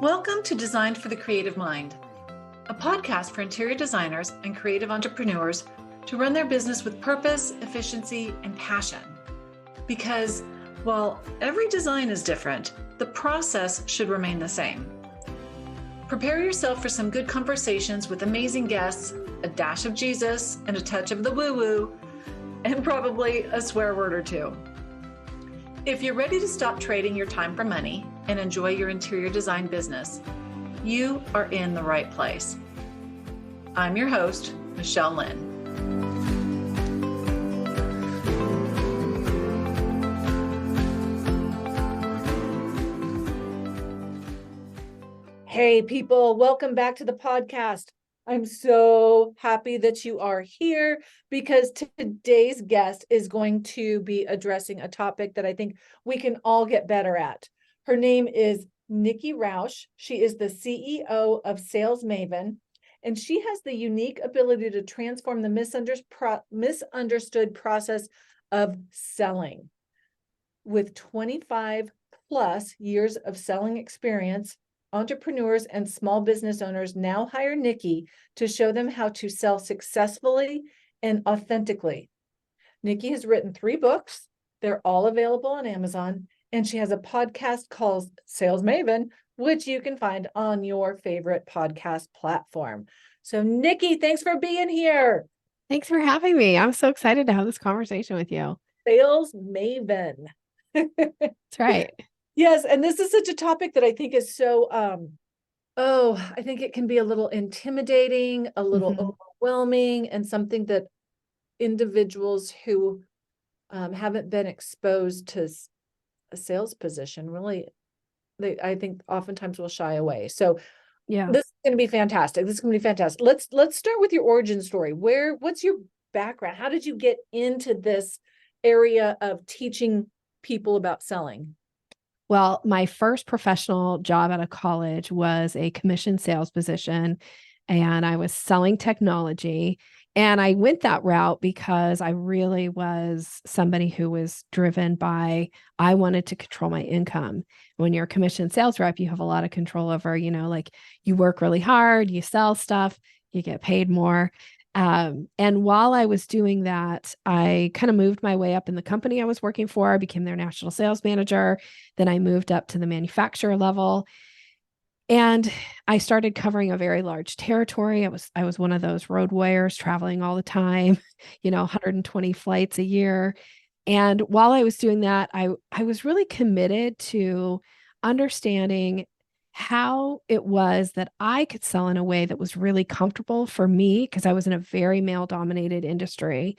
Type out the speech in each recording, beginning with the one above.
Welcome to Designed for the Creative Mind, a podcast for interior designers and creative entrepreneurs to run their business with purpose, efficiency, and passion. Because while every design is different, the process should remain the same. Prepare yourself for some good conversations with amazing guests, a dash of Jesus, and a touch of the woo-woo, and probably a swear word or two. If you're ready to stop trading your time for money and enjoy your interior design business, you are in the right place. I'm your host, Michelle Lynn. Hey people, welcome back to the podcast. I'm so happy that you are here because today's guest is going to be addressing a topic that I think we can all get better at. Her name is Nikki Roush. She is the CEO of SalesMaven, and she has the unique ability to transform the misunderstood process of selling. With 25 plus years of selling experience, entrepreneurs and small business owners now hire Nikki to show them how to sell successfully and authentically. Nikki has written 3 books. They're all available on Amazon. And she has a podcast called SalesMaven, which you can find on your favorite podcast platform. So Nikki, thanks for being here. Thanks for having me. I'm so excited to have this conversation with you. SalesMaven. That's right. Yes, and this is such a topic that I think is so, I think it can be a little intimidating, a little overwhelming, and something that individuals who haven't been exposed to a sales position really, I think oftentimes will shy away. So Yeah, this is going to be fantastic. This is going to be fantastic. Let's start with your origin story. What's your background? How did you get into this area of teaching people about selling? well, my first professional job out of college was a commission sales position, and I was selling technology. And I went that route because I really was somebody who was driven by, I wanted to control my income. When you're a commission sales rep, you have a lot of control over, like you work really hard, you sell stuff, you get paid more. And while I was doing that, I kind of moved my way up in the company I was working for. I became their national sales manager. Then I moved up to the manufacturer level. And I started covering a very large territory. I was one of those road warriors traveling all the time, 120 flights a year. And while I was doing that, I was really committed to understanding how it was that I could sell in a way that was really comfortable for me, because I was in a very male dominated industry.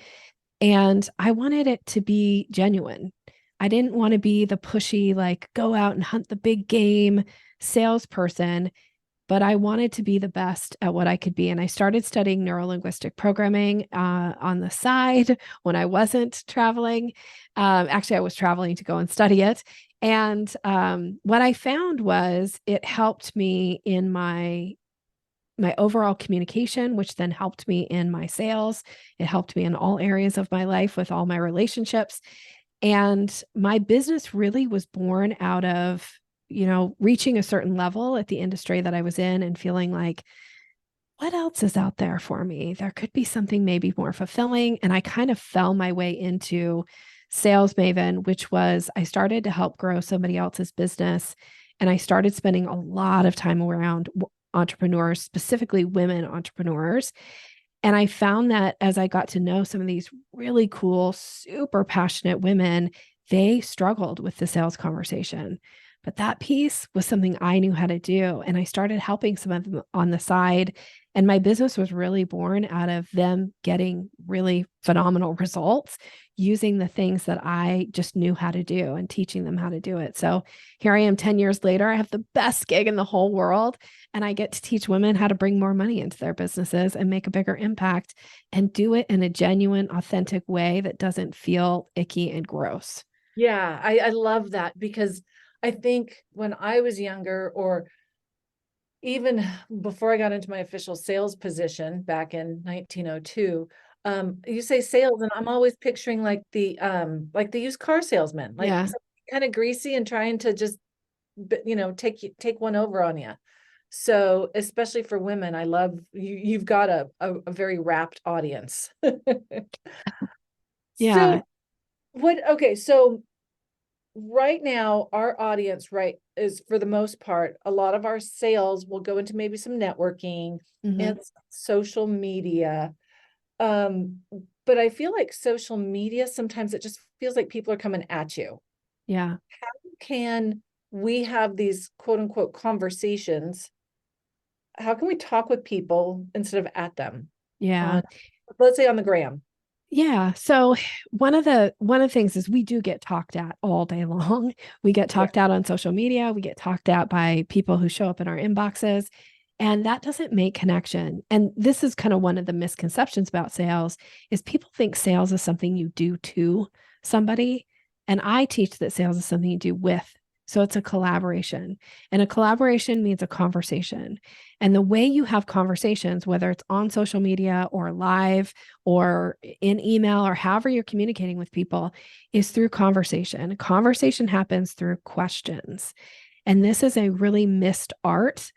And I wanted it to be genuine. I didn't want to be the pushy, like go out and hunt the big game salesperson, but I wanted to be the best at what I could be. And I started studying neurolinguistic programming on the side when I wasn't traveling. Actually, I was traveling to go and study it. And what I found was it helped me in my overall communication, which then helped me in my sales. It helped me in all areas of my life with all my relationships. And my business really was born out of, reaching a certain level at the industry that I was in and feeling like, what else is out there for me? There could be something maybe more fulfilling. And I kind of fell my way into SalesMaven, which was I started to help grow somebody else's business. And I started spending a lot of time around entrepreneurs, specifically women entrepreneurs. And I found that as I got to know some of these really cool, super passionate women, they struggled with the sales conversation. But that piece was something I knew how to do. And I started helping some of them on the side. And my business was really born out of them getting really phenomenal results using the things that I just knew how to do and teaching them how to do it. So here I am 10 years later. I have the best gig in the whole world. And I get to teach women how to bring more money into their businesses and make a bigger impact and do it in a genuine, authentic way that doesn't feel icky and gross. Yeah, I love that, because I think when I was younger, or even before I got into my official sales position back in 1902, you say sales, and I'm always picturing like the used car salesman, like Yeah. kind of greasy and trying to just take one over on you. So especially for women, I love you. You've got a very rapt audience. Yeah. So okay, so right now our audience, right, is for the most part, a lot of our sales will go into maybe some networking and social media. But I feel like social media, sometimes it just feels like people are coming at you. Yeah. How can we have these quote unquote conversations? How can we talk with people instead of at them Yeah. on, let's say, on the gram? Yeah. So one of the things is we do get talked at all day long. We get Yeah. talked at on social media. We get talked at by people who show up in our inboxes. And that doesn't make connection. And this is kind of one of the misconceptions about sales is people think sales is something you do to somebody. And I teach that sales is something you do with. So it's a collaboration. And a collaboration means a conversation. And the way you have conversations, whether it's on social media or live or in email or however you're communicating with people, is through conversation. Conversation happens through questions. And this is a really missed art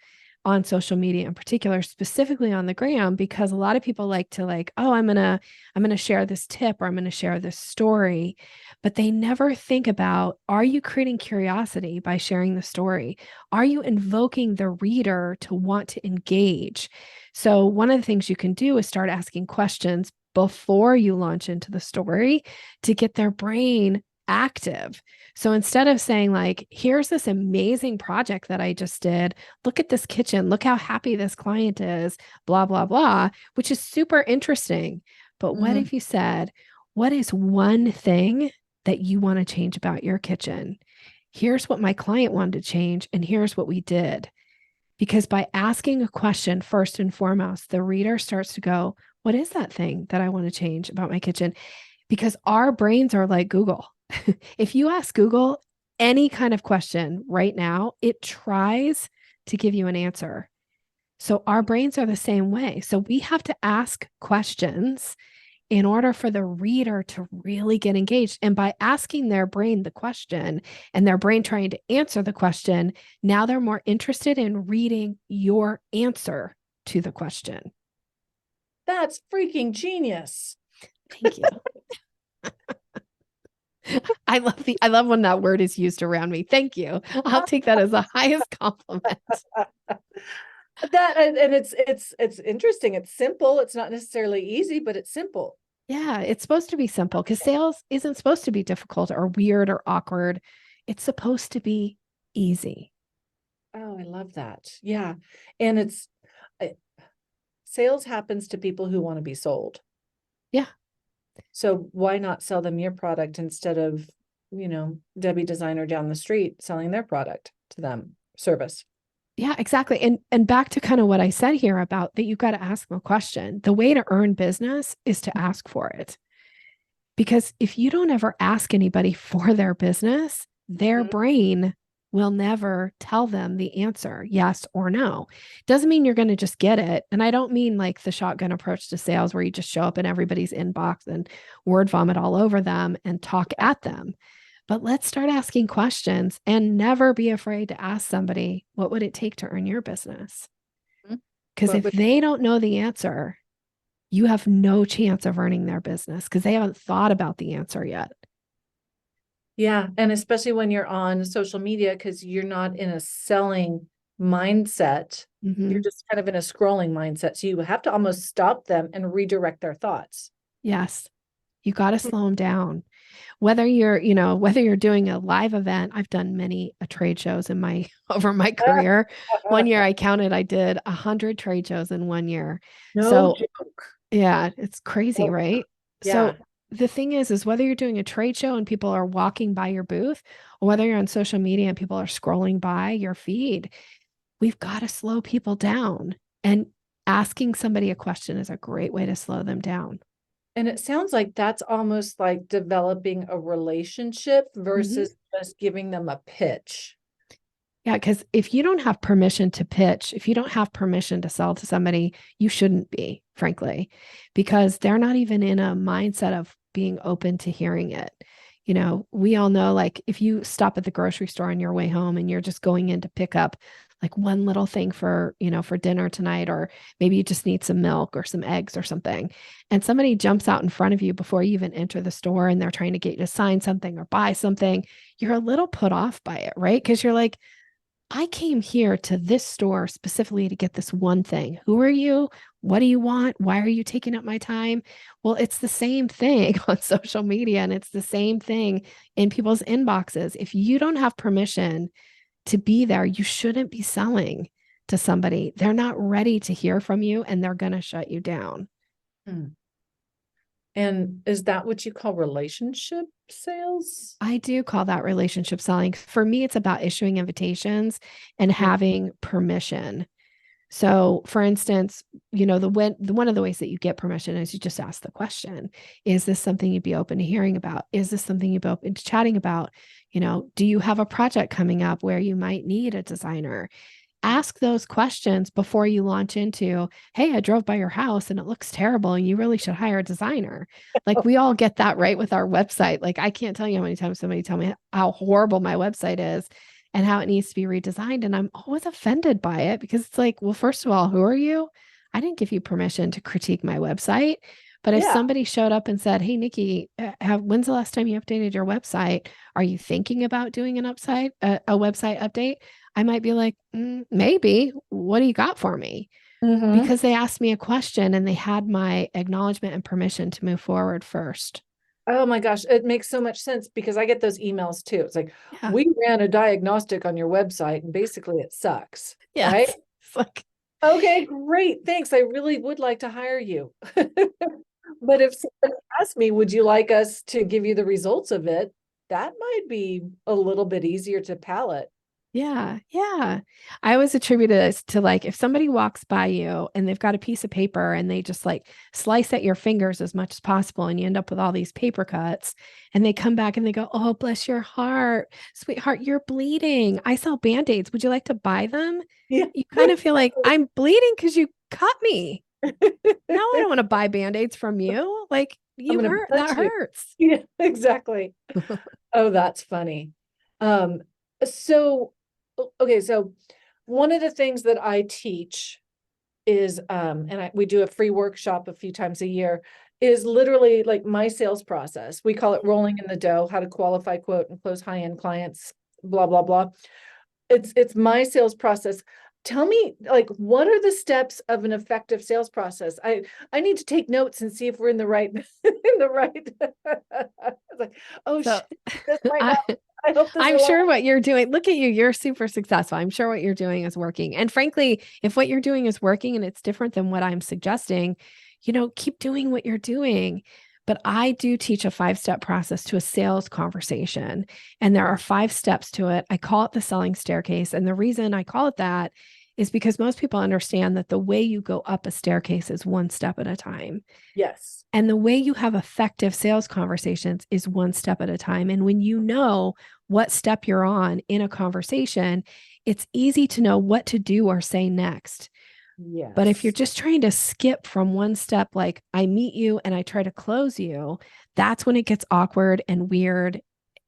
on social media in particular, specifically on the gram, because a lot of people like to oh, I'm gonna share this tip or I'm gonna share this story, but they never think about, are you creating curiosity by sharing the story? Are you invoking the reader to want to engage? So one of the things you can do is start asking questions before you launch into the story to get their brain active. So instead of saying here's this amazing project that I just did, look at this kitchen, look how happy this client is, blah, blah, blah, which is super interesting. But what if you said, what is one thing that you want to change about your kitchen? Here's what my client wanted to change, and here's what we did. Because by asking a question first and foremost, the reader starts to go, what is that thing that I want to change about my kitchen? Because our brains are like Google. If you ask Google any kind of question right now, it tries to give you an answer. So our brains are the same way. So we have to ask questions in order for the reader to really get engaged. And by asking their brain the question and their brain trying to answer the question, now they're more interested in reading your answer to the question. That's freaking genius. Thank you. I love when that word is used around me. Thank you. I'll take that as the highest compliment. That and it's interesting. It's simple. It's not necessarily easy, but it's simple. Yeah, it's supposed to be simple because sales isn't supposed to be difficult or weird or awkward. It's supposed to be easy. Oh, I love that. Yeah. And sales happens to people who want to be sold. Yeah. So why not sell them your product instead of, Debbie Designer down the street selling their product to them, service? Yeah, exactly. And back to kind of what I said here about that you've got to ask them a question. The way to earn business is to ask for it. Because if you don't ever ask anybody for their business, their brain will never tell them the answer, yes or no. Doesn't mean you're going to just get it. And I don't mean like the shotgun approach to sales where you just show up in everybody's inbox and word vomit all over them and talk at them. But let's start asking questions and never be afraid to ask somebody, what would it take to earn your business? Because if they don't know the answer, you have no chance of earning their business because they haven't thought about the answer yet. Yeah. And especially when you're on social media, because you're not in a selling mindset, you're just kind of in a scrolling mindset. So you have to almost stop them and redirect their thoughts. Yes. You got to slow them down. Whether you're doing a live event, I've done many trade shows over my career. One year I counted, I did 100 trade shows in 1 year. No joke. Yeah, it's crazy, right? Yeah. So the thing is whether you're doing a trade show and people are walking by your booth, or whether you're on social media and people are scrolling by your feed, we've got to slow people down. And asking somebody a question is a great way to slow them down. And it sounds like that's almost like developing a relationship versus just giving them a pitch. Yeah, because if you don't have permission to pitch, if you don't have permission to sell to somebody, you shouldn't be, frankly, because they're not even in a mindset of being open to hearing it. We all know, like, if you stop at the grocery store on your way home and you're just going in to pick up like one little thing for dinner tonight, or maybe you just need some milk or some eggs or something, and somebody jumps out in front of you before you even enter the store and they're trying to get you to sign something or buy something, you're a little put off by it, right? Because you're like, I came here to this store specifically to get this one thing. Who are you? What do you want? Why are you taking up my time? Well, it's the same thing on social media, and it's the same thing in people's inboxes. If you don't have permission to be there, you shouldn't be selling to somebody. They're not ready to hear from you, and they're going to shut you down. Hmm. And is that what you call relationship sales? I do call that relationship selling. For me, it's about issuing invitations and Yeah. having permission. So, for instance, one of the ways that you get permission is you just ask the question: is this something you'd be open to hearing about? Is this something you'd be open to chatting about? Do you have a project coming up where you might need a designer? Ask those questions before you launch into, hey, I drove by your house and it looks terrible and you really should hire a designer. Like, we all get that right with our website. Like, I can't tell you how many times somebody tell me how horrible my website is and how it needs to be redesigned. And I'm always offended by it, because it's like, well, first of all, who are you? I didn't give you permission to critique my website. But if Yeah. somebody showed up and said, hey, Nikki, when's the last time you updated your website? Are you thinking about doing a website update? I might be like, maybe. What do you got for me? Mm-hmm. Because they asked me a question and they had my acknowledgement and permission to move forward first. Oh my gosh, it makes so much sense because I get those emails too. It's like, Yeah. we ran a diagnostic on your website and basically it sucks, right? Yes. It's like, Okay, great. Thanks. I really would like to hire you. But if someone asked me, would you like us to give you the results of it? That might be a little bit easier to palate. yeah. Yeah. I always attribute it to, like, if somebody walks by you and they've got a piece of paper and they just like slice at your fingers as much as possible, and you end up with all these paper cuts, and they come back and they go, oh, bless your heart, sweetheart, you're bleeding. I sell band-aids. Would you like to buy them? Yeah. You kind of feel like, I'm bleeding because you cut me. No, I don't want to buy band-aids from you. Like, I'm you gonna hurt. punch That you. hurts. Yeah, exactly. Oh, that's funny. Um, so okay, so one of the things that I teach is we do a free workshop a few times a year, is literally like my sales process. We call it rolling in the dough, how to qualify, quote, and close high-end clients, blah, blah, blah. It's my sales process. Tell me, like, what are the steps of an effective sales process? I need to take notes and see if we're in the right in the right. Like, oh So shit, this might I, not. I hope this I'm will. sure what you're doing, look at you, you're super successful. I'm sure what you're doing is working. And frankly, if what you're doing is working and it's different than what I'm suggesting, keep doing what you're doing. But I do teach a 5-step process to a sales conversation. And there are 5 steps to it. I call it the selling staircase. And the reason I call it that is because most people understand that the way you go up a staircase is one step at a time. Yes. And the way you have effective sales conversations is one step at a time. And when you know what step you're on in a conversation, it's easy to know what to do or say next. But if you're Yes. just trying to skip from one step, like I meet you and I try to close you, that's when it gets awkward and weird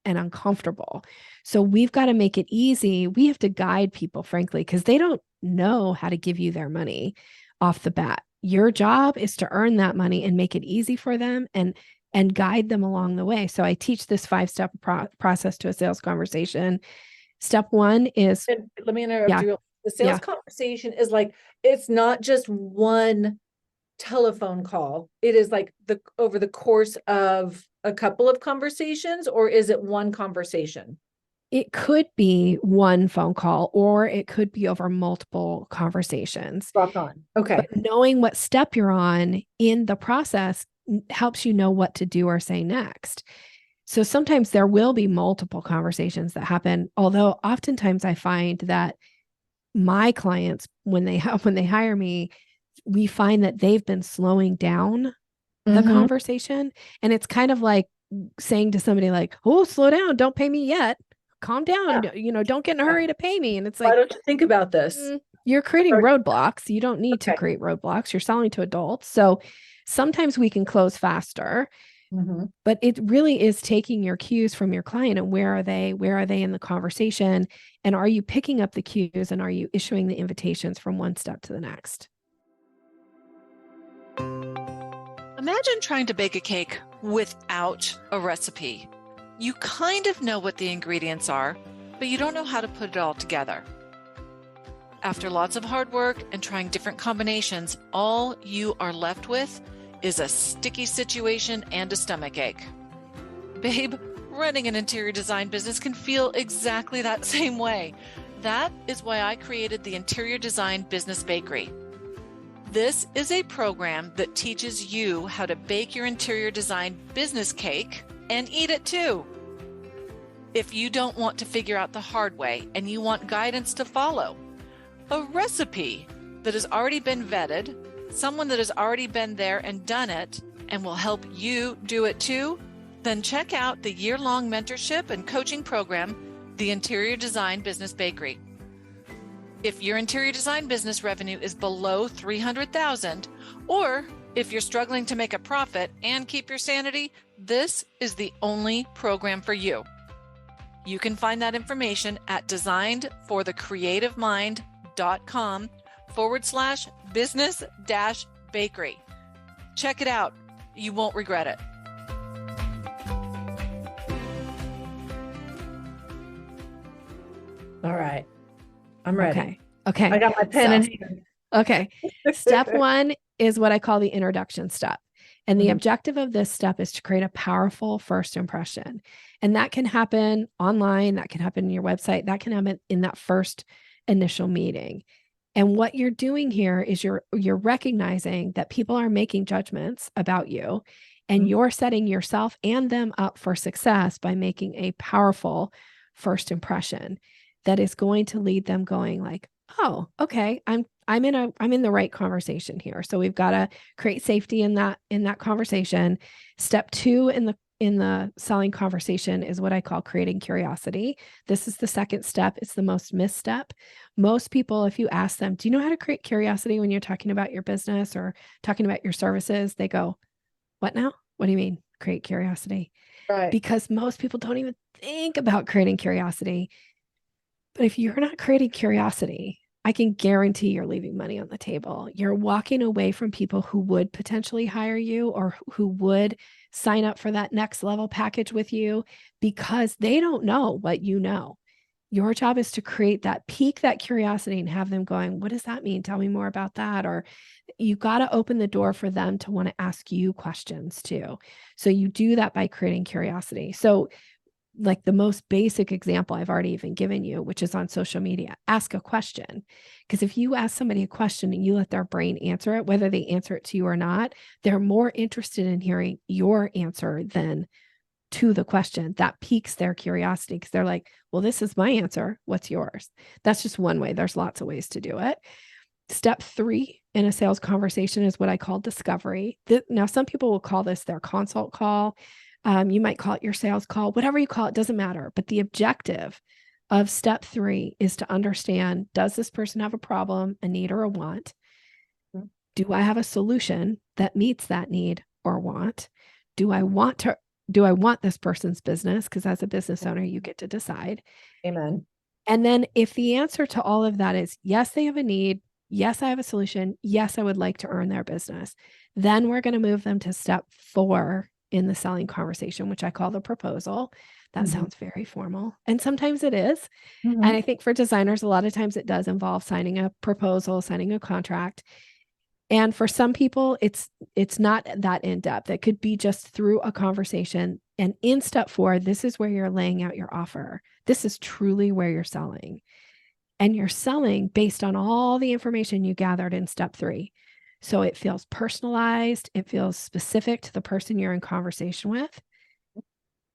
and uncomfortable. So we've got to make it easy. We have to guide people, frankly, because they don't know how to give you their money off the bat. Your job is to earn that money and make it easy for them, and guide them along the way. So I teach this 5-step process to a sales conversation. Step 1 is, And let me interrupt yeah, you. The sales yeah, conversation is like, it's not just one telephone call. It is like over the course of a couple of conversations, or is it one conversation? it could be one phone call or it could be over multiple conversations. Rock on. But Okay. knowing what step you're on in the process helps you know what to do or say next. So sometimes there will be multiple conversations that happen, although oftentimes I find that my clients, when they hire me, we find that they've been slowing down the Mm-hmm. conversation, and it's kind of like saying to somebody like, "Oh, slow down, don't pay me yet. Calm Yeah. down, don't get in a Yeah. hurry to pay me." And it's Why like, don't you think about this? you're creating roadblocks. You don't need to Okay. create roadblocks. You're selling to adults. So sometimes we can close faster. Mhm. But it really is taking your cues from your client and where are they? Where are they in the conversation? And are you picking up the cues and are you issuing the invitations from one step to the next? Imagine trying to bake a cake without a recipe. You kind of know what the ingredients are, but you don't know how to put it all together. After lots of hard work and trying different combinations, all you are left with is a sticky situation and a stomachache. Babe, running an interior design business can feel exactly that same way. That is why I created the Interior Design Business Bakery. This is a program that teaches you how to bake your interior design business cake and eat it too. If you don't want to figure out the hard way and you want guidance to follow, a recipe that has already been vetted, someone that has already been there and done it and will help you do it too, then check out the year-long mentorship and coaching program, the Interior Design Business Bakery. If your interior design business revenue is below $300,000, or if you're struggling to make a profit and keep your sanity, this is the only program for you. You can find that information at designedforthecreativemind.com/business-bakery. Check it out. You won't regret it. All right. I'm ready. Okay. I got my pen in hand. Okay. Step one is what I call the introduction step. And the objective of this step is to create a powerful first impression. And that can happen online, that can happen in your website, that can happen in that first initial meeting. And what you're doing here is you're recognizing that people are making judgments about you, and you're setting yourself and them up for success by making a powerful first impression that is going to lead them going like, oh, okay, I'm in the right conversation here. So we've got to create safety in that conversation. Step two in the selling conversation is what I call creating curiosity. This is the second step. It's the most missed step. Most people, if you ask them, do you know how to create curiosity when you're talking about your business or talking about your services? They go, what now? What do you mean create curiosity? Right. Because most people don't even think about creating curiosity. But if you're not creating curiosity, I can guarantee you're leaving money on the table. You're walking away from people who would potentially hire you or who would sign up for that next level package with you because they don't know what you know. Your job is to create that, pique that curiosity and have them going, what does that mean? Tell me more about that. Or you got to open the door for them to want to ask you questions too. So you do that by creating curiosity. So like the most basic example I've already even given you, which is on social media, ask a question. Because if you ask somebody a question and you let their brain answer it, whether they answer it to you or not, they're more interested in hearing your answer than to the question. That piques their curiosity because they're like, well, this is my answer. What's yours? That's just one way. There's lots of ways to do it. Step three in a sales conversation is what I call discovery. Now, some people will call this their consult call. You might call it your sales call, whatever you call it, doesn't matter. But the objective of step three is to understand, does this person have a problem, a need, or a want? Do I have a solution that meets that need or want? Do I want this person's business? Because as a business owner, you get to decide. Amen. And then if the answer to all of that is yes, they have a need, yes, I have a solution, yes, I would like to earn their business, then we're going to move them to step 4 in the selling conversation, which I call the proposal. That sounds very formal. And sometimes it is. And I think for designers, a lot of times it does involve signing a proposal, signing a contract. And for some people, it's not that in-depth. It could be just through a conversation. And in step 4, this is where you're laying out your offer. This is truly where you're selling. And you're selling based on all the information you gathered in step 3. So it feels personalized. It feels specific to the person you're in conversation with.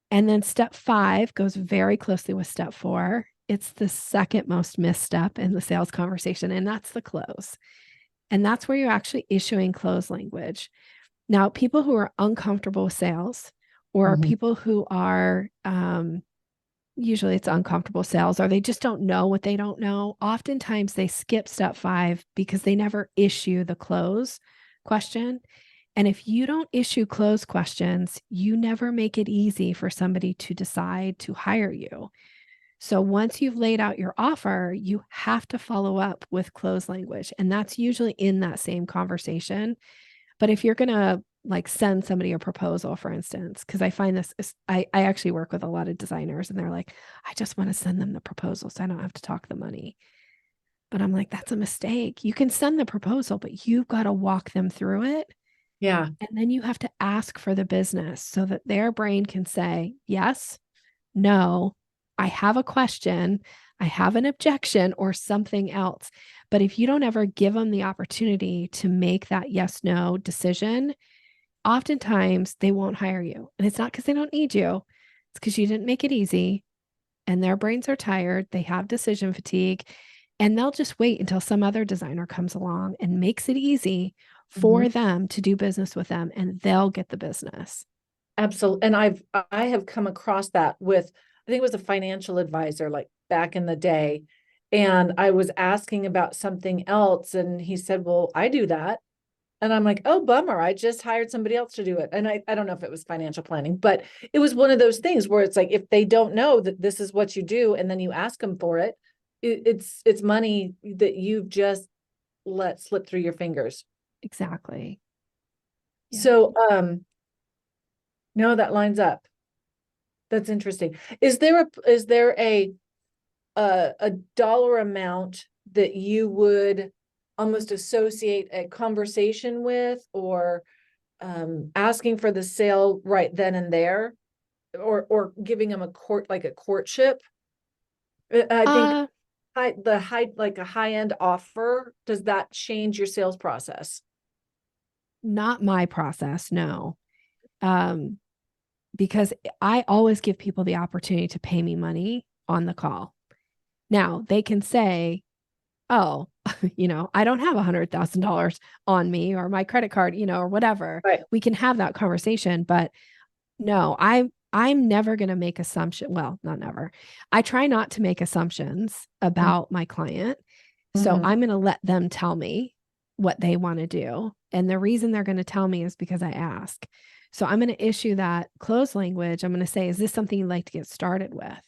And then step 5 goes very closely with step 4. It's the second most missed step in the sales conversation, and that's the close. And that's where you're actually issuing close language. Now, people who are uncomfortable with sales or people who are, usually it's uncomfortable sales, or they just don't know what they don't know. Oftentimes they skip step 5 because they never issue the close question. And if you don't issue close questions, you never make it easy for somebody to decide to hire you. So once you've laid out your offer, you have to follow up with close language. And that's usually in that same conversation. But if you're going to like send somebody a proposal, for instance, because I find this, I actually work with a lot of designers and they're like, I just want to send them the proposal so I don't have to talk the money. But I'm like, that's a mistake. You can send the proposal, but you've got to walk them through it. Yeah. And then you have to ask for the business so that their brain can say, yes, no, I have a question, I have an objection, or something else. But if you don't ever give them the opportunity to make that yes, no decision, oftentimes they won't hire you. And it's not because they don't need you, it's because you didn't make it easy and their brains are tired. They have decision fatigue and they'll just wait until some other designer comes along and makes it easy for them to do business with them and they'll get the business. Absolutely. And I have come across that with, I think it was a financial advisor, like back in the day. And I was asking about something else. And he said, well, I do that. And I'm like, oh, bummer. I just hired somebody else to do it. And I don't know if it was financial planning, but it was one of those things where it's like, if they don't know that this is what you do, and then you ask them for it, it's money that you've just let slip through your fingers. Exactly. Yeah. So, no, that lines up. That's interesting. Is there a dollar amount that you would almost associate a conversation with, or asking for the sale right then and there, or giving them a courtship? I think like a high-end offer, does that change your sales process? Not my process, no. Because I always give people the opportunity to pay me money on the call. Now they can say, oh, I don't have $100,000 on me or my credit card, or whatever. Right. We can have that conversation, but no, I'm never going to make assumption. Well, not never. I try not to make assumptions about my client. So I'm going to let them tell me what they want to do. And the reason they're going to tell me is because I ask. So I'm going to issue that close language. I'm going to say, is this something you'd like to get started with?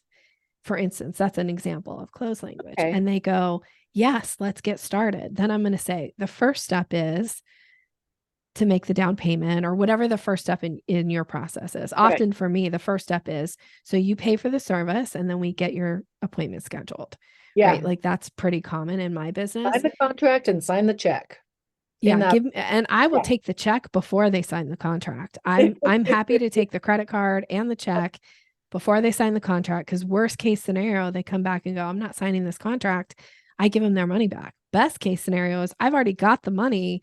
For instance, that's an example of close language. Okay. And they go, yes, let's get started. Then I'm going to say, the first step is to make the down payment, or whatever the first step in your process is. Often for me, the first step is, so you pay for the service and then we get your appointment scheduled. Yeah. Right? Like that's pretty common in my business. Sign the contract and sign the check. Yeah, and I will take the check before they sign the contract. I'm happy to take the credit card and the check before they sign the contract, because worst case scenario, they come back and go, I'm not signing this contract. I give them their money back. Best case scenario is I've already got the money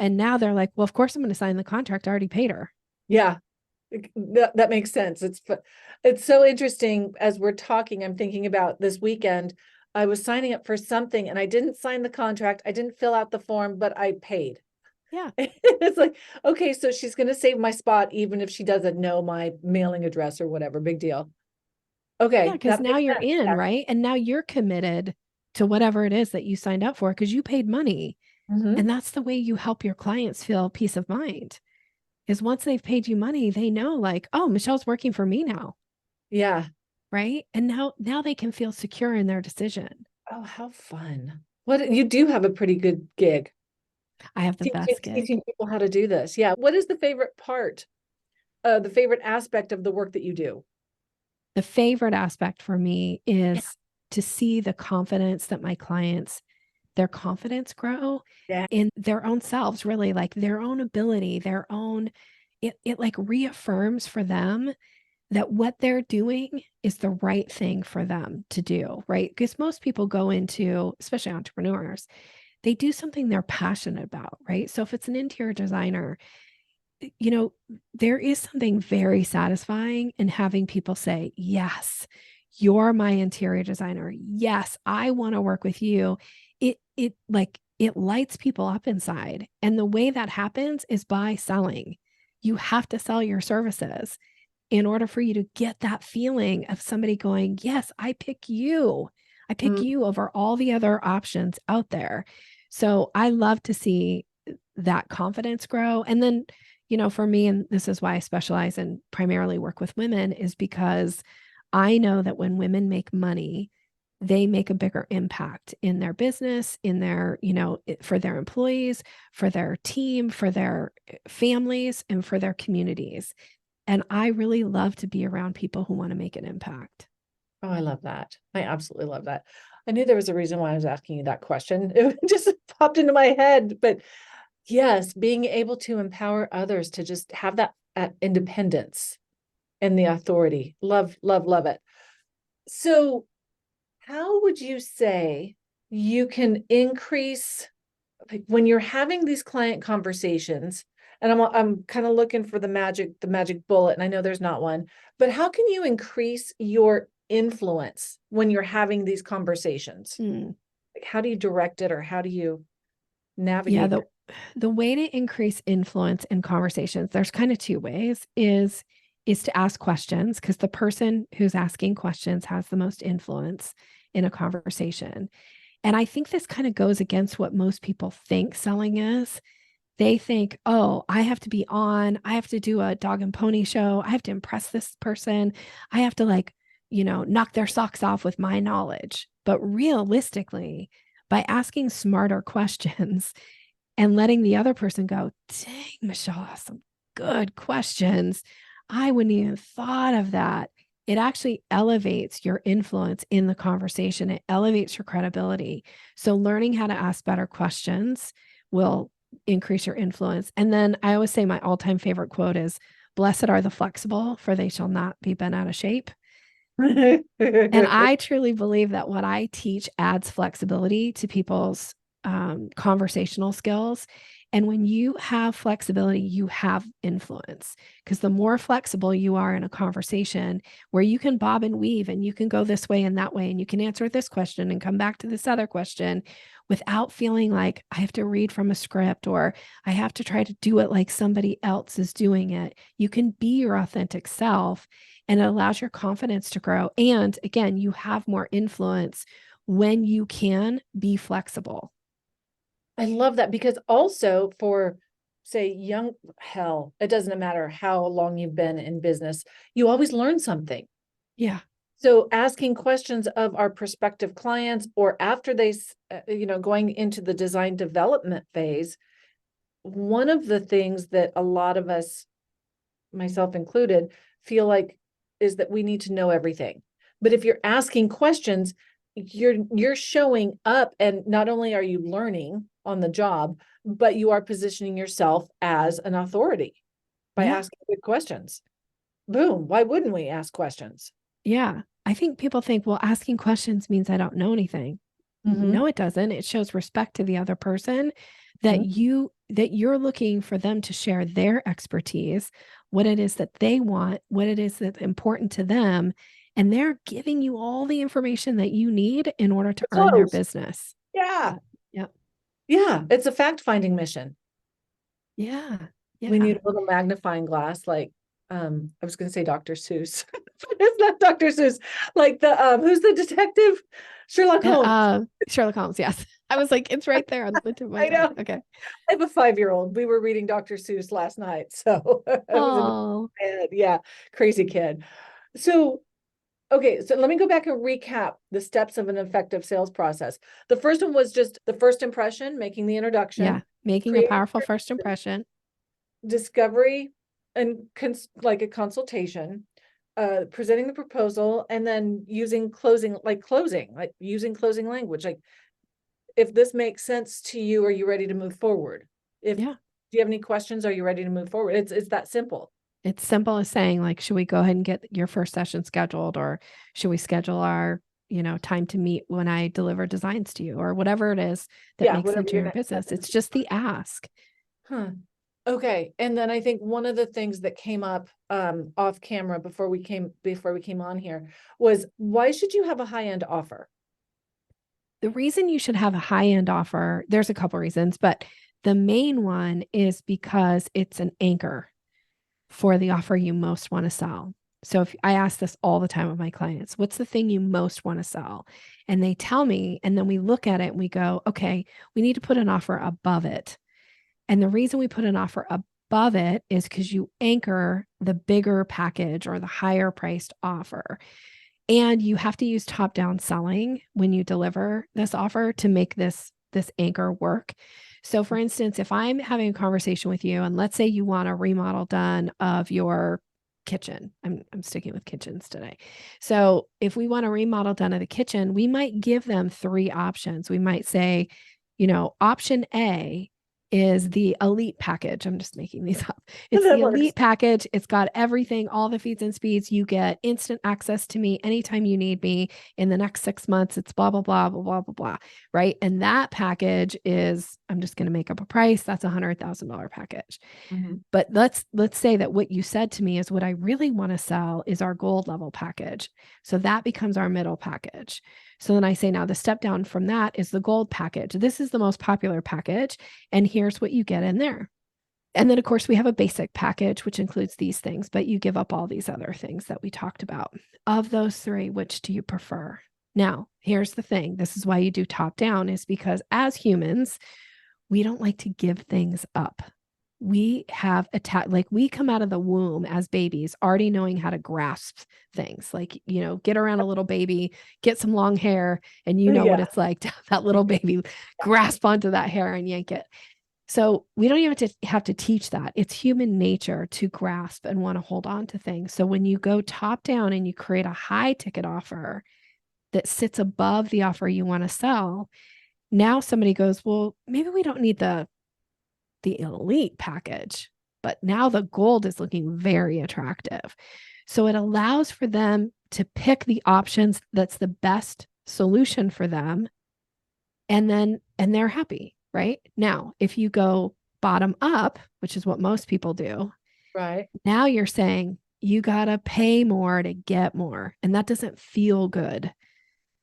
and now they're like, well, of course I'm going to sign the contract. I already paid her. Yeah, that makes sense. It's so interesting. As we're talking, I'm thinking about this weekend. I was signing up for something and I didn't sign the contract. I didn't fill out the form, but I paid. Yeah. It's like, okay, so she's going to save my spot, even if she doesn't know my mailing address or whatever. Big deal. Okay. Yeah, because now you're in, right? And now you're committed to whatever it is that you signed up for because you paid money. And that's the way you help your clients feel peace of mind, is once they've paid you money, they know like, oh, Michelle's working for me now. Yeah. Right. And now they can feel secure in their decision. Oh, how fun. You do have a pretty good gig. I have the best gig. Teaching people how to do this. Yeah. What is the favorite part, the favorite aspect of the work that you do? The favorite aspect for me is to see the confidence that my clients, their confidence grow in their own selves, really, like their own ability, their own, it like reaffirms for them that what they're doing is the right thing for them to do, right? Because most people go into, especially entrepreneurs, they do something they're passionate about, right? So if it's an interior designer, there is something very satisfying in having people say, yes, you're my interior designer. Yes, I want to work with you. It lights people up inside. And the way that happens is by selling. You have to sell your services in order for you to get that feeling of somebody going, yes, I pick you. I pick you over all the other options out there. So I love to see that confidence grow. And then, for me, and this is why I specialize and primarily work with women, is because I know that when women make money, they make a bigger impact in their business, in their, for their employees, for their team, for their families, and for their communities. And I really love to be around people who want to make an impact. Oh, I love that. I absolutely love that. I knew there was a reason why I was asking you that question. It just popped into my head. But yes, being able to empower others to just have that independence and the authority. Love, love, love it. So how would you say you can increase, like, when you're having these client conversations, and I'm kind of looking for the magic bullet, and I know there's not one, but how can you increase your influence when you're having these conversations? Like, how do you direct it, or how do you navigate it? The way to increase influence in conversations, there's kind of two ways, is to ask questions, because the person who's asking questions has the most influence in a conversation. And I think this kind of goes against what most people think selling is. They think, oh, I have to be on, I have to do a dog and pony show, I have to impress this person, I have to knock their socks off with my knowledge. But realistically, by asking smarter questions and letting the other person go, dang, Michelle has some good questions, I wouldn't even thought of that. It actually elevates your influence in the conversation. It elevates your credibility. So learning how to ask better questions will increase your influence. And then I always say my all-time favorite quote is, "Blessed are the flexible, for they shall not be bent out of shape." And I truly believe that what I teach adds flexibility to people's conversational skills. And when you have flexibility, you have influence, because the more flexible you are in a conversation where you can bob and weave and you can go this way and that way, and you can answer this question and come back to this other question without feeling like I have to read from a script or I have to try to do it like somebody else is doing it. You can be your authentic self, and it allows your confidence to grow. And again, you have more influence when you can be flexible. I love that, because also for, say, it doesn't matter how long you've been in business, you always learn something. Yeah. So asking questions of our prospective clients, or after they, going into the design development phase, one of the things that a lot of us, myself included, feel like is that we need to know everything. But if you're asking questions, you're showing up, and not only are you learning on the job, but you are positioning yourself as an authority by asking good questions. Boom. Why wouldn't we ask questions? Yeah. I think people think, well, asking questions means I don't know anything. No, it doesn't. It shows respect to the other person, that you're looking for them to share their expertise, what it is that they want, what it is that's important to them. And they're giving you all the information that you need in order to earn their business. Yeah. Yeah. Yeah. It's a fact-finding mission. Yeah. We need a little magnifying glass, like, I was going to say Dr. Seuss. It's not Dr. Seuss. Like who's the detective? Sherlock Holmes. Sherlock Holmes. Yes. I was like, it's right there on the tip of my head. Okay. I have a 5-year-old. We were reading Dr. Seuss last night. So it was in my head. Yeah. Crazy kid. So, okay. So let me go back and recap the steps of an effective sales process. The first one was just the first impression, making the introduction. Yeah. Making a powerful first impression. Discovery and like a consultation, presenting the proposal, and then using closing language. Like, if this makes sense to you, are you ready to move forward? Do you have any questions? Are you ready to move forward? It's that simple. It's simple as saying, like, should we go ahead and get your first session scheduled, or should we schedule our, time to meet when I deliver designs to you, or whatever it is that makes sense to your business. It's just the ask. Okay. And then I think one of the things that came up off camera before we came on here was, why should you have a high-end offer? The reason you should have a high-end offer, there's a couple reasons, but the main one is because it's an anchor for the offer you most want to sell. So if I ask this all the time with my clients, what's the thing you most want to sell? And they tell me, and then we look at it and we go, okay, we need to put an offer above it. And the reason we put an offer above it is because you anchor the bigger package or the higher priced offer. And you have to use top-down selling when you deliver this offer to make this anchor work. So for instance, if I'm having a conversation with you and let's say you want a remodel done of your kitchen. I'm sticking with kitchens today. So if we want a remodel done of the kitchen, we might give them 3 options. We might say, option A is the elite package. I'm just making these up. It's That the works. elite package. It's got everything, all the feeds and speeds. You get instant access to me anytime you need me in the next 6 months. It's blah, blah, blah, blah, blah, blah, blah. Right. And that package is, I'm just going to make up a price. That's $100,000 package. Mm-hmm. But let's say that what you said to me is what I really want to sell is our gold level package. So that becomes our middle package. So then I say, now the step down from that is the gold package. This is the most popular package. And here's what you get in there. And then of course we have a basic package, which includes these things, but you give up all these other things that we talked about. Of those 3, which do you prefer? Now, here's the thing. This is why you do top down, is because as humans, we don't like to give things up. We have we come out of the womb as babies already knowing how to grasp things, like, get around a little baby, get some long hair, and what it's like to have that little baby grasp onto that hair and yank it. So we don't even have to teach that. It's human nature to grasp and want to hold on to things. So when you go top down and you create a high ticket offer that sits above the offer you want to sell, now somebody goes, well, maybe we don't need the elite package, but now the gold is looking very attractive. So it allows for them to pick the options that's the best solution for them. And they're happy, right? Now, if you go bottom up, which is what most people do, right? Now you're saying you got to pay more to get more. And that doesn't feel good.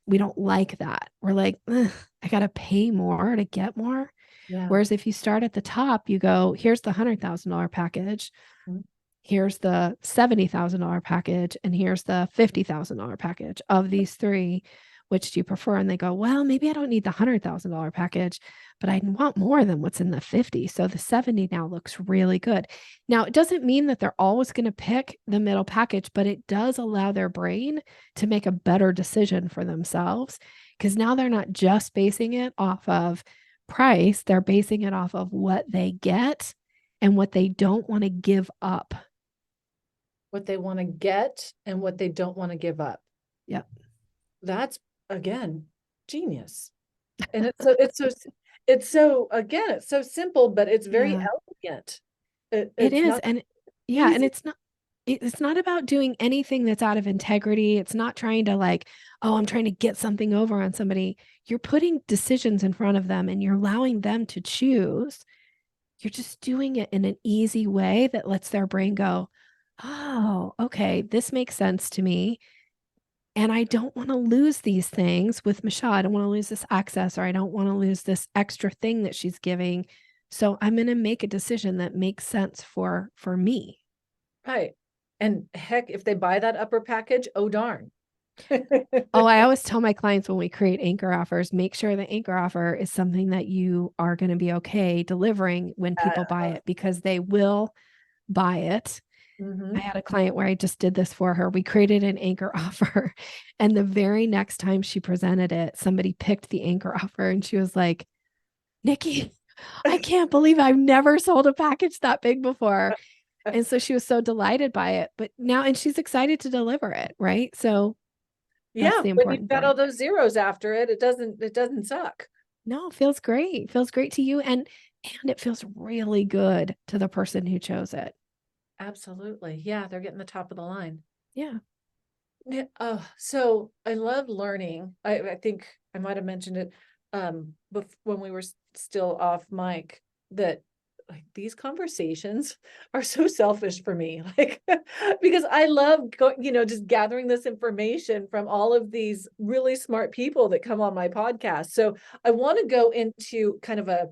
We don't like that. We're like, I got to pay more to get more. Yeah. Whereas if you start at the top, you go, here's the $100,000 package. Mhm. Here's the $70,000 package. And here's the $50,000 package. Of these 3, which do you prefer? And they go, well, maybe I don't need the $100,000 package, but I want more than what's in the 50. So the 70 now looks really good. Now, it doesn't mean that they're always going to pick the middle package, but it does allow their brain to make a better decision for themselves, because now they're not just basing it off of price. They're basing it off of what they get and what they don't want to give up. What they want to get and what they don't want to give up. Yep. That's, again, genius. And it's so simple, but it's very elegant. It is. Not And easy. and it's not about doing anything that's out of integrity. It's not trying to I'm trying to get something over on somebody. You're putting decisions in front of them and you're allowing them to choose. You're just doing it in an easy way that lets their brain go, oh, okay, this makes sense to me. And I don't want to lose these things with Michelle. I don't want to lose this access, or I don't want to lose this extra thing that she's giving. So I'm going to make a decision that makes sense for me. Right. And heck, if they buy that upper package, oh darn. Oh, I always tell my clients when we create anchor offers, make sure the anchor offer is something that you are going to be okay delivering when people buy it, because they will buy it. I had a client where I just did this for her. We created an anchor offer, and the very next time she presented it, somebody picked the anchor offer and she was like, Nikki, I can't believe I've never sold a package that big before. And so she was so delighted by it, but now, and she's excited to deliver it. Right. So that's the when important you've got thing. all those zeros after it, it doesn't suck. No, it feels great. It feels great to you. And it feels really good to the person who chose it. Absolutely. Yeah. They're getting the top of the line. Yeah. Yeah. So I love learning. I think I might have mentioned it when we were still off mic, that these conversations are so selfish for me, because I love just gathering this information from all of these really smart people that come on my podcast. So I want to go into kind of a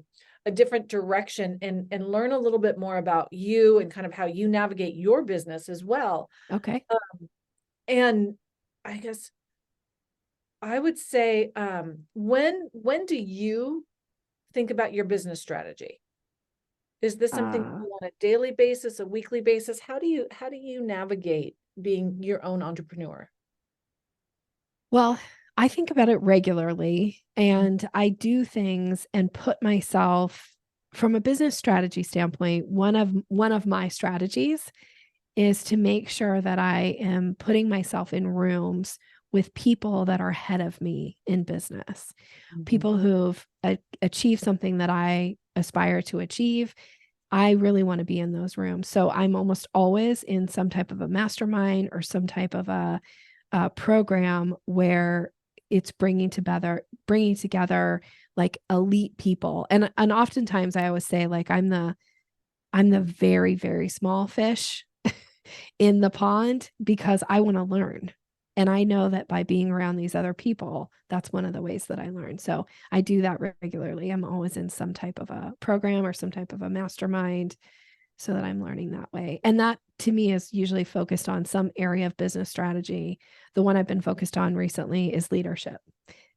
different direction and learn a little bit more about you and kind of how you navigate your business as well. Okay. And I guess I would say, when do you think about your business strategy? Is this something you Uh, do on a daily basis, a weekly basis? How do you navigate being your own entrepreneur? well, I think about it regularly and I do things and put myself from a business strategy standpoint. One of my strategies is to make sure that I am putting myself in rooms with people that are ahead of me in business, Mhm. people who've achieved something that I aspire to achieve. I really want to be in those rooms. So I'm almost always in some type of a mastermind or some type of a program where it's bringing together like elite people. And oftentimes I always say like I'm the very, very small fish in the pond because I want to learn. And I know that by being around these other people, that's one of the ways that I learn. So I do that regularly. I'm always in some type of a program or some type of a mastermind so that I'm learning that way. And that to me is usually focused on some area of business strategy. The one I've been focused on recently is leadership,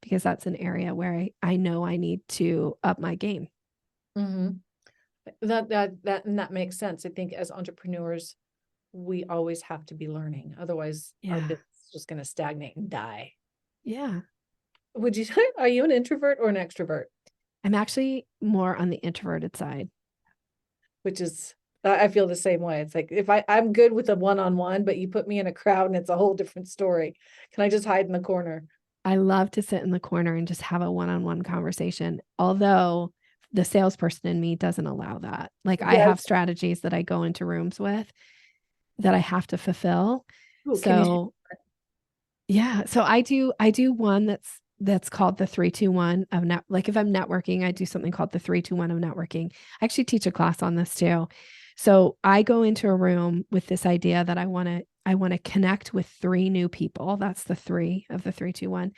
because that's an area where I know I need to up my game. Mhm. And that makes sense. I think as entrepreneurs, we always have to be learning. Otherwise, our Yeah. business is just going to stagnate and die. Yeah. Would you say, are you an introvert or an extrovert? I'm actually more on the introverted side. Which is, I feel the same way. It's like if I'm good with a one-on-one, but you put me in a crowd and it's a whole different story. Can I just hide in the corner? I love to sit in the corner and just have a one-on-one conversation, although the salesperson in me doesn't allow that. Like I Yes. have strategies that I go into rooms with that I have to fulfill. Ooh, can you share? So yeah, so I do one that's called the 3-2-1 of net. Like if I'm networking, I do something called the 3-2-1 of networking. I actually teach a class on this too. So I go into a room with this idea that I want to connect with three new people. That's the three of the 3-2-1.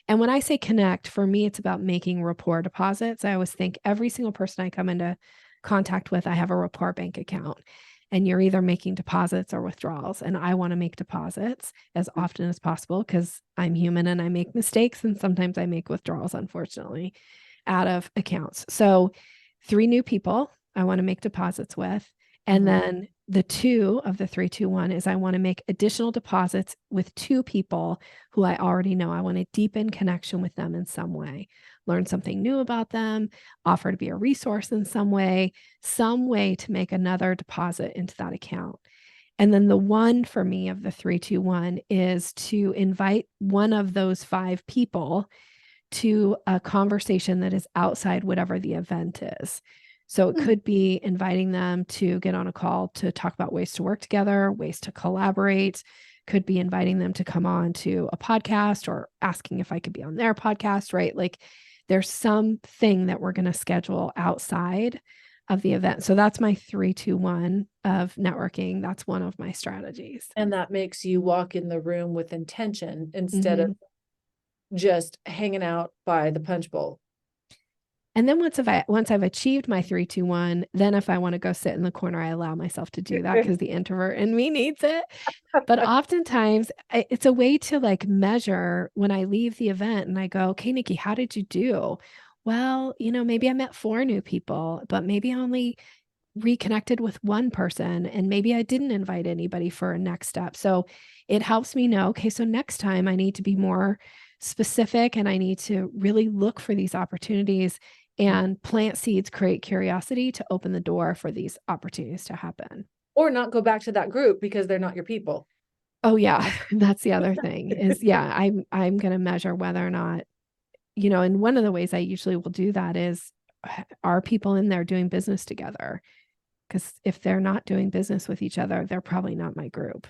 And when I say connect, for me, it's about making rapport deposits. I always think every single person I come into contact with, I have a rapport bank account. And you're either making deposits or withdrawals. And I want to make deposits as often as possible because I'm human and I make mistakes. And sometimes I make withdrawals, unfortunately, out of accounts. So, three new people I want to make deposits with. And Mhm. then the two of the 3-2-1 is I want to make additional deposits with two people who I already know. I want to deepen connection with them in some way, learn something new about them, offer to be a resource in some way to make another deposit into that account. And then the one for me of the 3-2-1 is to invite one of those five people to a conversation that is outside whatever the event is. So it could be inviting them to get on a call to talk about ways to work together, ways to collaborate, could be inviting them to come on to a podcast or asking if I could be on their podcast, right? Like there's something that we're going to schedule outside of the event. So that's my 3-2-1 of networking. That's one of my strategies. And that makes you walk in the room with intention instead of Mhm. just hanging out by the punch bowl. And then once I've achieved my 3-2-1, then if I want to go sit in the corner, I allow myself to do that because the introvert in me needs it. But oftentimes it's a way to like measure when I leave the event and I go, okay, Nikki, how did you do? Well, maybe I met four new people, but maybe I only reconnected with one person and maybe I didn't invite anybody for a next step. So it helps me know, okay, so next time I need to be more specific and I need to really look for these opportunities and plant seeds, create curiosity to open the door for these opportunities to happen. Or not go back to that group because they're not your people. Oh yeah, that's the other thing is yeah, I'm going to measure whether or not, and one of the ways I usually will do that is are people in there doing business together? Because if they're not doing business with each other, they're probably not my group.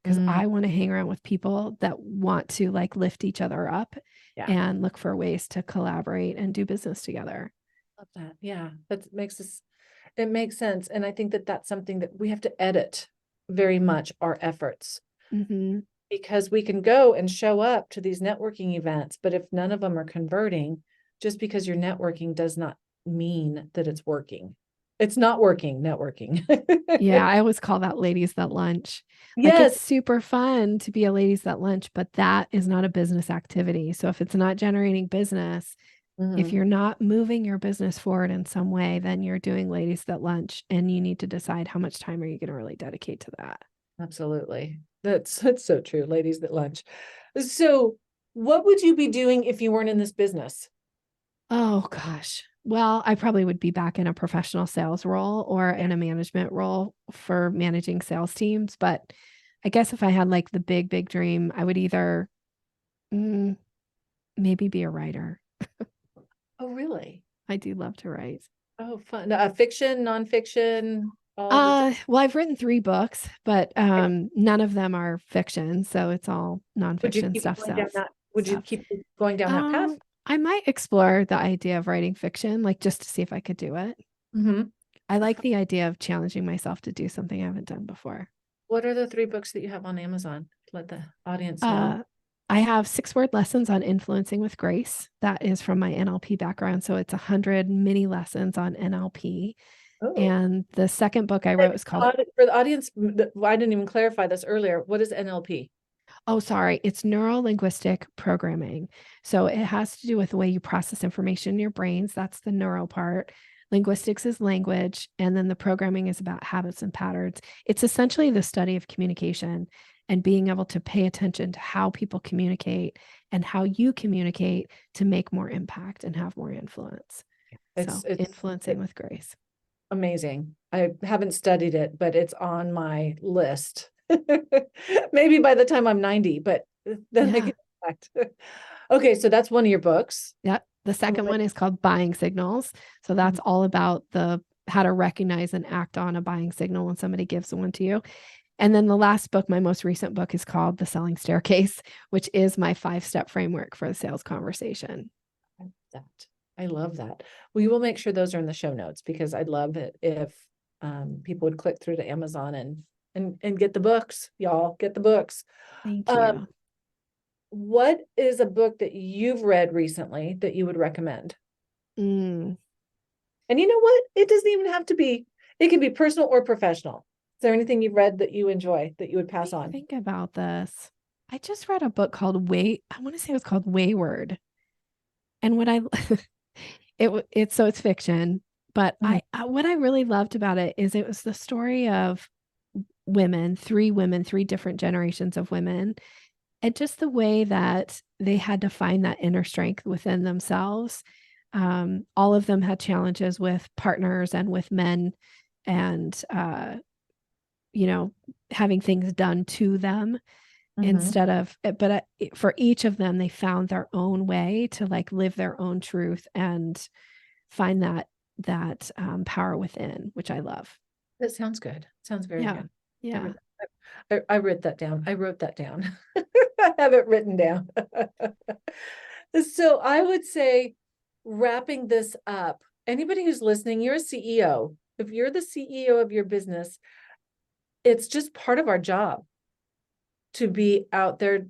Because Mm, I want to hang around with people that want to like lift each other up yeah, and look for ways to collaborate and do business together. love that. Yeah, it makes sense. And I think that that's something that we have to edit very much our efforts Mm-hmm. because we can go and show up to these networking events, but if none of them are converting, just because you're networking does not mean that it's working. It's not working, networking. Yeah, I always call that ladies that lunch. Like Yes. it's super fun to be a ladies that lunch, but that is not a business activity. So if it's not generating business, If Mhm. you're not moving your business forward in some way, then you're doing ladies that lunch, and you need to decide how much time are you going to really dedicate to that. Absolutely. That's so true. Ladies that lunch. So what would you be doing if you weren't in this business? Oh gosh. Well, I probably would be back in a professional sales role or Yeah. in a management role for managing sales teams. But I guess if I had like the big dream, I would either mm, maybe be a writer. Oh, really? I do love to write. Oh, fun. Fiction, nonfiction, all the Well, I've written 3 books, but none of them are fiction, so it's all would you nonfiction keep stuff, going down sales that, would you stuff. keep going down that path? I might explore the idea of writing fiction, like just to see if I could do it. Mm-hmm. I like the idea of challenging myself to do something I haven't done before. What are the 3 books that you have on Amazon? Let the audience know. I have 6-word lessons on influencing with grace. That is from my NLP background. So it's 100 mini lessons on NLP. Oh, And the second book I wrote is called, for the audience, I didn't even clarify this earlier. What is NLP? oh, sorry, it's neuro linguistic programming. So it has to do with the way you process information in your brains. That's the neuro part. Linguistics is language. And then the programming is about habits and patterns. It's essentially the study of communication and being able to pay attention to how people communicate and how you communicate to make more impact and have more influence. So It's influencing with grace. amazing. I haven't studied it, but it's on my list. Maybe by the time I'm 90, but then I Yeah. can reflect. Okay, so that's one of your books. Yep. The second one is called Buying Signals. So Mhm. that's all about the how to recognize and act on a buying signal when somebody gives one to you. And then the last book, my most recent book, is called The Selling Staircase, which is my 5-step framework for the sales conversation. I love that. I love that. We will make sure those are in the show notes because I'd love it if people would click through to Amazon and get the books, y'all get the books. Thank Um, you. what is a book that you've read recently that you would recommend? Mm, And you know what? It doesn't even have to be, it can be personal or professional. Is there anything you've read that you enjoy that you would pass let me on? think about this. I just read a book called I want to say it was called Wayward. And what I so it's fiction, but Mhm. what I really loved about it is it was the story of women, 3 different generations of women, and just the way that they had to find that inner strength within themselves. All of them had challenges with partners and with men, and you know, having things done to them Mhm. instead of, but for each of them, they found their own way to like live their own truth and find that power within, which I love. That sounds good. Sounds very Yeah. good. I Yeah. wrote, I wrote that down. I wrote that down. I have it written down. So I would say, wrapping this up, anybody who's listening, you're a CEO. If you're the CEO of your business, it's just part of our job to be out there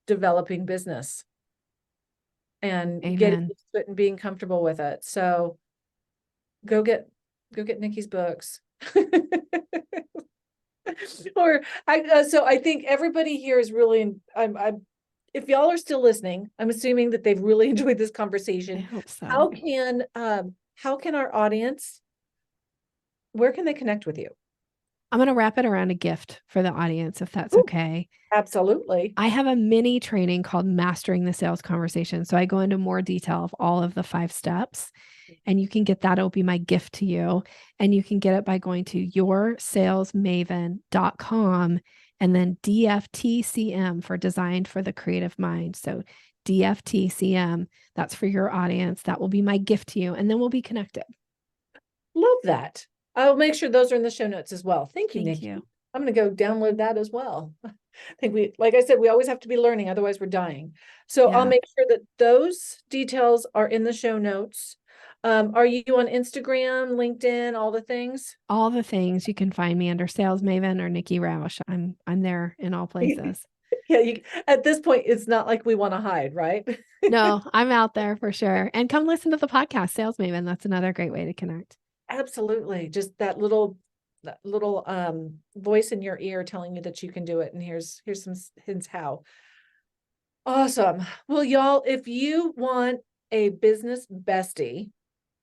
developing business and getting Amen. used to it and being comfortable with it. So go get Nikki's books. So I think everybody here is really, I'm if y'all are still listening, I'm assuming that they've really enjoyed this I conversation. hope so. How can our audience, where can they connect with you? I'm going to wrap it around a gift for the audience, if that's Ooh, okay. absolutely. I have a mini training called Mastering the Sales Conversation. So I go into more detail of all of the 5 steps, and you can get that. It'll be my gift to you. And you can get it by going to yoursalesmaven.com and then DFTCM for Designed for the Creative Mind. So DFTCM, that's for your audience. That will be my gift to you. And then we'll be connected. Love that. I'll make sure those are in the show notes as well. Thank you, Thank Nikki. you. I'm going to go download that as well. I think like I said, we always have to be learning, otherwise we're dying. So I'll Yeah. make sure that those details are in the show notes. Are you on Instagram, LinkedIn, all the things? All the things. You can find me under SalesMaven or Nikki Roush. I'm there in all places. Yeah, at this point, it's not like we want to hide, right? No, I'm out there for sure. And come listen to the podcast, SalesMaven. That's another great way to connect. Absolutely. Just that little voice in your ear telling you that you can do it. And here's some hints how. Awesome. Well, y'all, if you want a business bestie,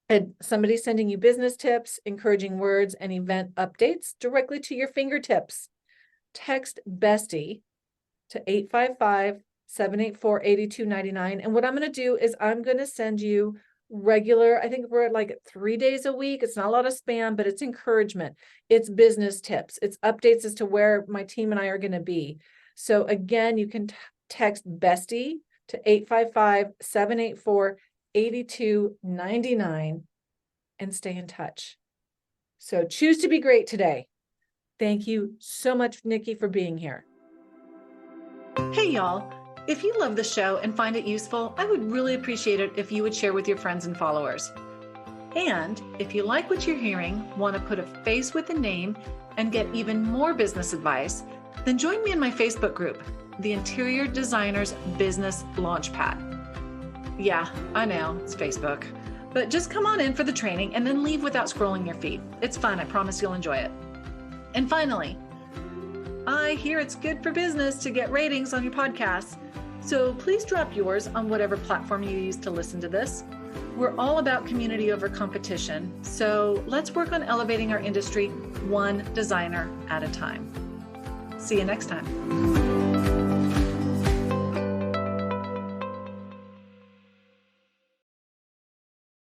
and somebody sending you business tips, encouraging words, and event updates directly to your fingertips. Text BESTIE to 855-784-8299. And what I'm going to do is I'm going to send you regular, I think we're at like 3 days a week. It's not a lot of spam, but it's encouragement. It's business tips. It's updates as to where my team and I are going to be. So again, you can text BESTIE to 855-784-8299 and stay in touch. So choose to be great today. Thank you so much, Nikki, for being here. Hey, y'all. If you love the show and find it useful, I would really appreciate it if you would share with your friends and followers. And if you like what you're hearing, want to put a face with a name, and get even more business advice, then join me in my Facebook group, the Interior Designers Business Launchpad. Yeah, I know, it's Facebook. But just come on in for the training and then leave without scrolling your feed. It's fun, I promise you'll enjoy it. And finally, I hear it's good for business to get ratings on your podcasts. So please drop yours on whatever platform you use to listen to this. We're all about community over competition. So let's work on elevating our industry one designer at a time. See you next time.